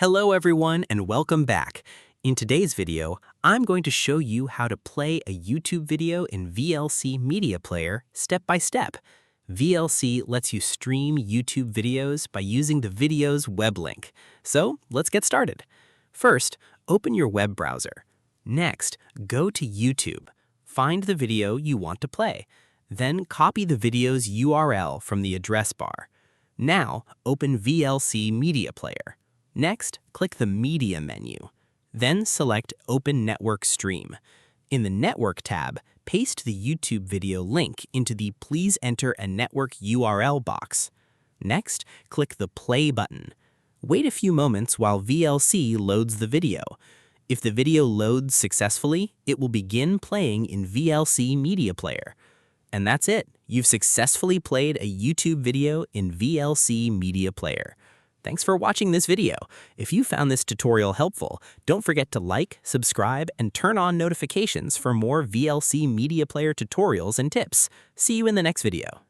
Hello everyone and welcome back. In today's video, I'm going to show you how to play a YouTube video in VLC Media Player step by step. VLC lets you stream YouTube videos by using the video's web link. So let's get started. First, open your web browser. Next, go to YouTube. Find the video you want to play. Then copy the video's URL from the address bar. Now, open VLC Media Player. Next, click the Media menu. Then select Open Network Stream. In the Network tab, paste the YouTube video link into the Please Enter a Network URL box. Next, click the Play button. Wait a few moments while VLC loads the video. If the video loads successfully, it will begin playing in VLC Media Player. And that's it. You've successfully played a YouTube video in VLC Media Player. Thanks for watching this video. If you found this tutorial helpful, don't forget to like, subscribe, and turn on notifications for more VLC Media Player tutorials and tips. See you in the next video.